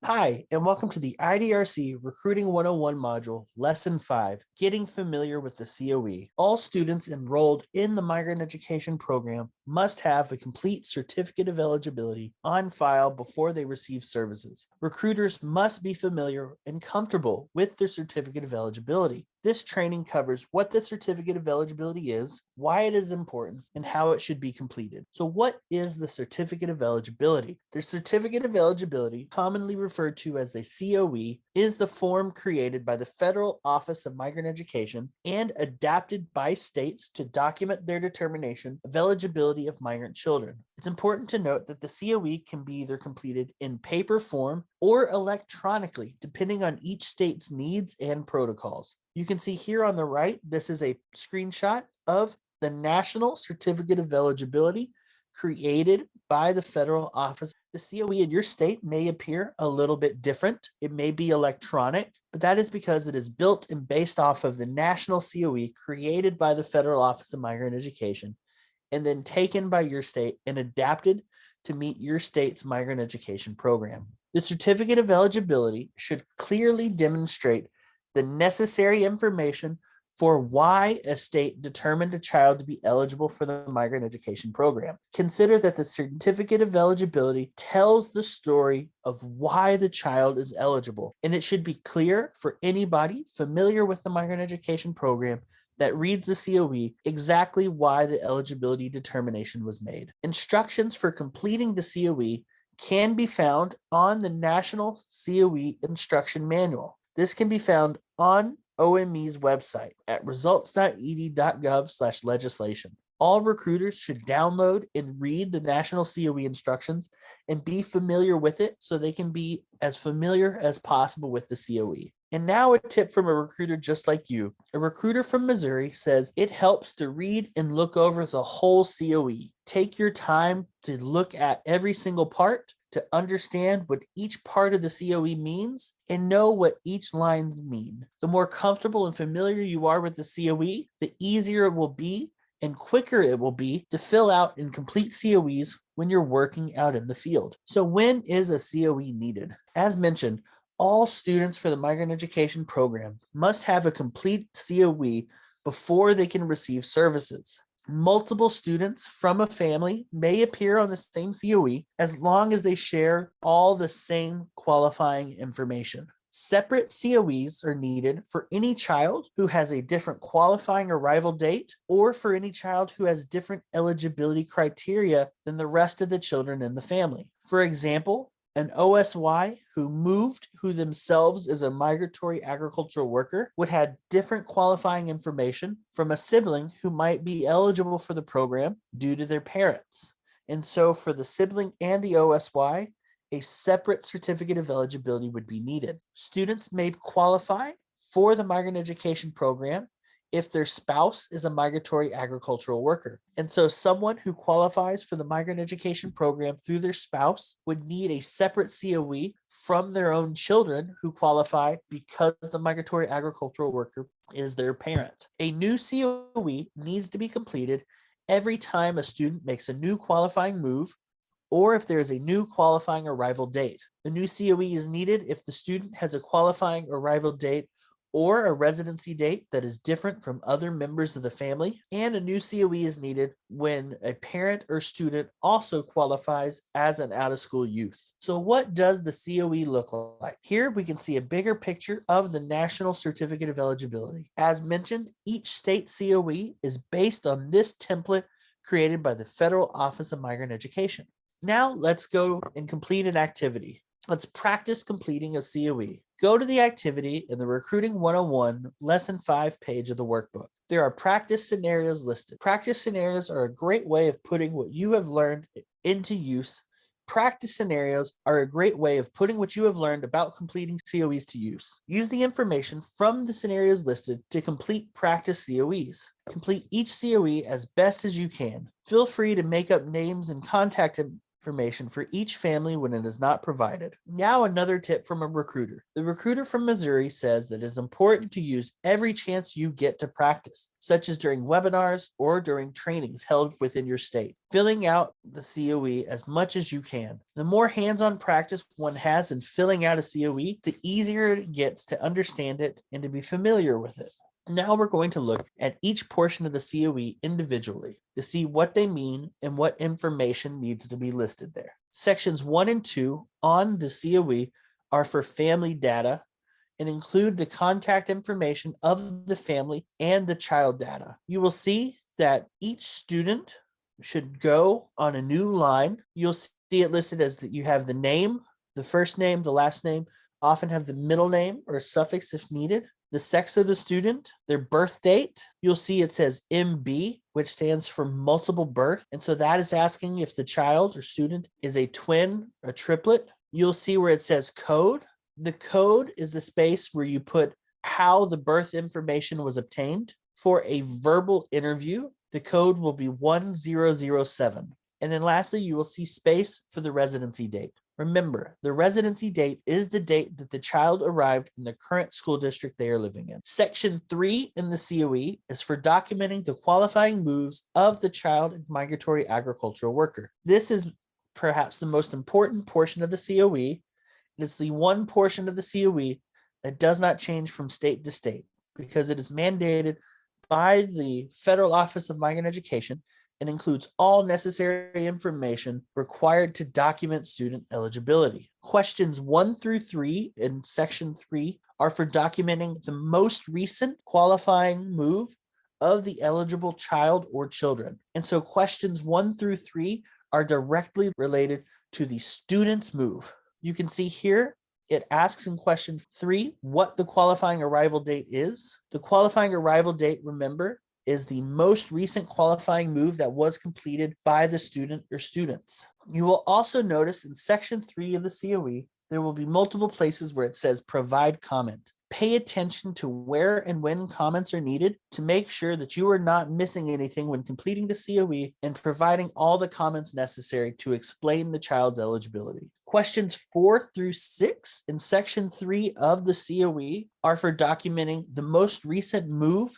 Hi, and welcome to the IDRC Recruiting 101 module, Lesson 5, Getting Familiar with the COE. All students enrolled in the Migrant Education Program must have a complete certificate of eligibility on file before they receive services. Recruiters must be familiar and comfortable with their certificate of eligibility. This training covers what the certificate of eligibility is, why it is important, and how it should be completed. So what is the certificate of eligibility? The certificate of eligibility, commonly referred to as a COE, is the form created by the Federal Office of Migrant Education and adapted by states to document their determination of eligibility of migrant children. It's important to note that the COE can be either completed in paper form or electronically, depending on each state's needs and protocols. You can see here on the right, this is a screenshot of the National Certificate of Eligibility created by the Federal Office. The COE in your state may appear a little bit different. It may be electronic, but that is because it is built and based off of the National COE created by the Federal Office of Migrant Education and then taken by your state and adapted to meet your state's migrant education program. The certificate of eligibility should clearly demonstrate the necessary information for why a state determined a child to be eligible for the migrant education program. Consider that the certificate of eligibility tells the story of why the child is eligible, and it should be clear for anybody familiar with the migrant education program that reads the COE exactly why the eligibility determination was made. Instructions for completing the COE can be found on the National COE Instruction Manual. This can be found on OME's website at results.ed.gov/legislation. All recruiters should download and read the National COE instructions and be familiar with it so they can be as familiar as possible with the COE. And now a tip from a recruiter just like you. A recruiter from Missouri says it helps to read and look over the whole COE. Take your time to look at every single part to understand what each part of the COE means and know what each line means. The more comfortable and familiar you are with the COE, the easier it will be and quicker it will be to fill out and complete COEs when you're working out in the field. So when is a COE needed? As mentioned, all students for the Migrant Education Program must have a complete COE before they can receive services. Multiple students from a family may appear on the same COE as long as they share all the same qualifying information. Separate COEs are needed for any child who has a different qualifying arrival date or for any child who has different eligibility criteria than the rest of the children in the family. For example, an OSY who themselves is a migratory agricultural worker would have different qualifying information from a sibling who might be eligible for the program due to their parents. And so for the sibling and the OSY, a separate certificate of eligibility would be needed. Students may qualify for the migrant education program if their spouse is a migratory agricultural worker. And so someone who qualifies for the migrant education program through their spouse would need a separate COE from their own children who qualify because the migratory agricultural worker is their parent. A new COE needs to be completed every time a student makes a new qualifying move or if there is a new qualifying arrival date. The new COE is needed if the student has a qualifying arrival date or a residency date that is different from other members of the family, and a new COE is needed when a parent or student also qualifies as an out-of-school youth. So what does the COE look like? Here we can see a bigger picture of the National Certificate of Eligibility. As mentioned, each state COE is based on this template created by the Federal Office of Migrant Education. Now let's go and complete an activity. Let's practice completing a COE. Go to the activity in the Recruiting 101 Lesson 5 page of the workbook. There are practice scenarios listed. Practice scenarios are a great way of putting what you have learned into use. Practice scenarios are a great way of putting what you have learned about completing COEs to use. Use the information from the scenarios listed to complete practice COEs. Complete each COE as best as you can. Feel free to make up names and contact information for each family when it is not provided. Now another tip from a recruiter. The recruiter from Missouri says that it is important to use every chance you get to practice, such as during webinars or during trainings held within your state, filling out the COE as much as you can. The more hands-on practice one has in filling out a COE, the easier it gets to understand it and to be familiar with it. Now we're going to look at each portion of the COE individually to see what they mean and what information needs to be listed there. Sections 1 and 2 on the COE are for family data and include the contact information of the family and the child data. You will see that each student should go on a new line. You'll see it listed as that you have the name, the first name, the last name, often have the middle name or suffix if needed, the sex of the student, their birth date. You'll see it says MB, which stands for multiple birth. And so that is asking if the child or student is a twin, a triplet. You'll see where it says code. The code is the space where you put how the birth information was obtained. For a verbal interview, the code will be 1007. And then lastly, you will see space for the residency date. Remember, the residency date is the date that the child arrived in the current school district they are living in. Section 3 in the COE is for documenting the qualifying moves of the child and migratory agricultural worker. This is perhaps the most important portion of the COE. It's the one portion of the COE that does not change from state to state because it is mandated by the Federal Office of Migrant Education and includes all necessary information required to document student eligibility. Questions 1 through 3 in section 3 are for documenting the most recent qualifying move of the eligible child or children. And so questions 1 through 3 are directly related to the student's move. You can see here, it asks in question 3 what the qualifying arrival date is. The qualifying arrival date, remember, is the most recent qualifying move that was completed by the student or students. You will also notice in section 3 of the COE, there will be multiple places where it says provide comment. Pay attention to where and when comments are needed to make sure that you are not missing anything when completing the COE and providing all the comments necessary to explain the child's eligibility. Questions 4 through 6 in section 3 of the COE are for documenting the most recent move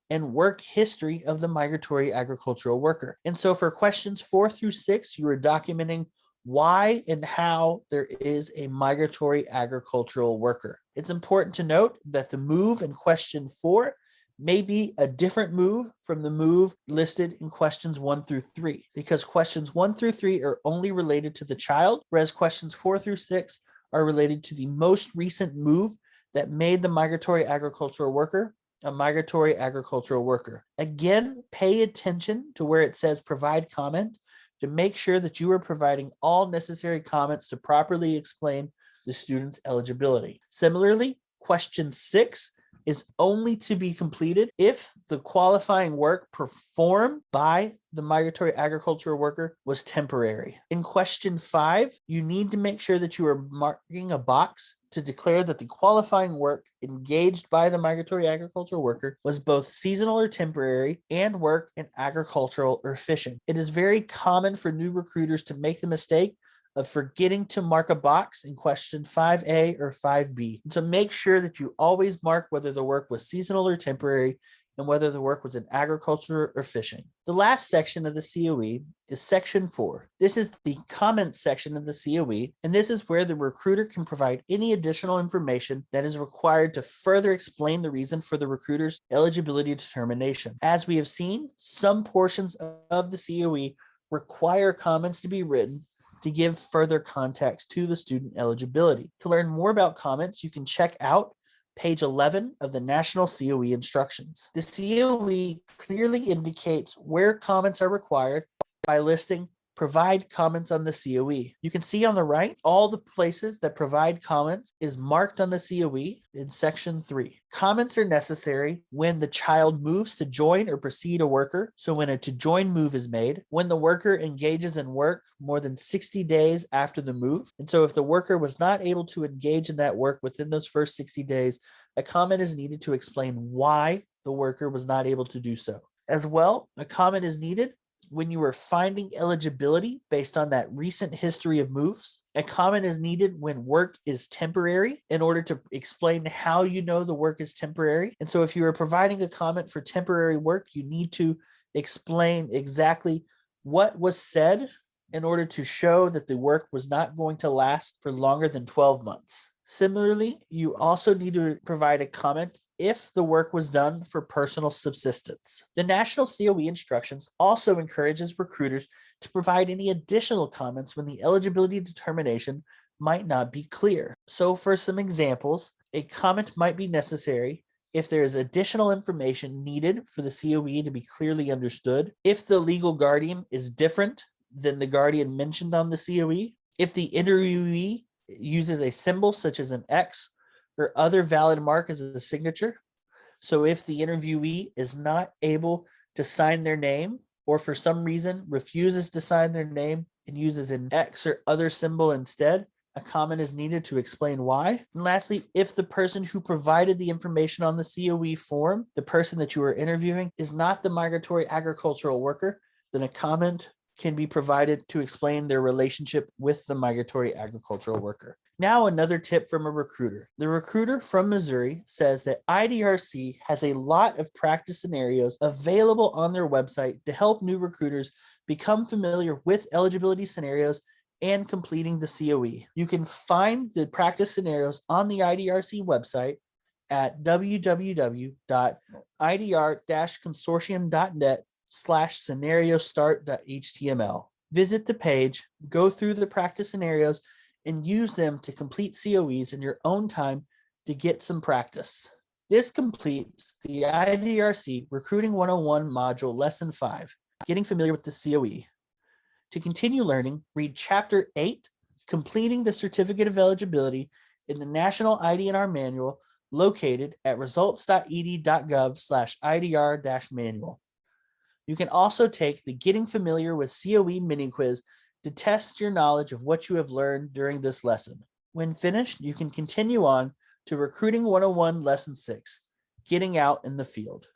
and work history of the migratory agricultural worker. And so for questions 4 through 6, you are documenting why and how there is a migratory agricultural worker. It's important to note that the move in question 4 may be a different move from the move listed in questions 1 through 3, because questions 1 through 3 are only related to the child, whereas questions 4 through 6 are related to the most recent move that made the migratory agricultural worker a migratory agricultural worker. Again, pay attention to where it says provide comment to make sure that you are providing all necessary comments to properly explain the student's eligibility. Similarly, question 6 is only to be completed if the qualifying work performed by the migratory agricultural worker was temporary. In question 5, you need to make sure that you are marking a box to declare that the qualifying work engaged by the migratory agricultural worker was both seasonal or temporary and work in agricultural or fishing. It is very common for new recruiters to make the mistake of forgetting to mark a box in question 5A or 5B. So make sure that you always mark whether the work was seasonal or temporary and whether the work was in agriculture or fishing. The last section of the COE is section 4. This is the comments section of the COE, and this is where the recruiter can provide any additional information that is required to further explain the reason for the recruiter's eligibility determination. As we have seen, some portions of the COE require comments to be written to give further context to the student eligibility. To learn more about comments, you can check out page 11 of the National COE instructions. The COE clearly indicates where comments are required by listing provide comments on the COE. You can see on the right, all the places that provide comments is marked on the COE in section 3. Comments are necessary when the child moves to join or precede a worker. So when a to join move is made, when the worker engages in work more than 60 days after the move. And so if the worker was not able to engage in that work within those first 60 days, a comment is needed to explain why the worker was not able to do so. As well, a comment is needed when you are finding eligibility based on that recent history of moves. A comment is needed when work is temporary in order to explain how you know the work is temporary. And so if you are providing a comment for temporary work, you need to explain exactly what was said in order to show that the work was not going to last for longer than 12 months. Similarly, you also need to provide a comment if the work was done for personal subsistence. The National COE instructions also encourages recruiters to provide any additional comments when the eligibility determination might not be clear. So for some examples, a comment might be necessary if there is additional information needed for the COE to be clearly understood, if the legal guardian is different than the guardian mentioned on the COE, if the interviewee uses a symbol such as an X or other valid mark as a signature. So if the interviewee is not able to sign their name, or for some reason refuses to sign their name and uses an X or other symbol instead, a comment is needed to explain why. And lastly, if the person who provided the information on the COE form, the person that you are interviewing, is not the migratory agricultural worker, then a comment can be provided to explain their relationship with the migratory agricultural worker. Now, another tip from a recruiter. The recruiter from Missouri says that IDRC has a lot of practice scenarios available on their website to help new recruiters become familiar with eligibility scenarios and completing the COE. You can find the practice scenarios on the IDRC website at www.idr-consortium.net/scenariostart.html. Visit the page, go through the practice scenarios, and use them to complete COEs in your own time to get some practice. This completes the IDRC Recruiting 101 module lesson 5, getting familiar with the COE. To continue learning, read Chapter 8, Completing the Certificate of Eligibility, in the National ID&R Manual located at results.ed.gov/IDR-manual. You can also take the Getting Familiar with COE mini quiz to test your knowledge of what you have learned during this lesson. When finished, you can continue on to Recruiting 101 Lesson 6, Getting Out in the Field.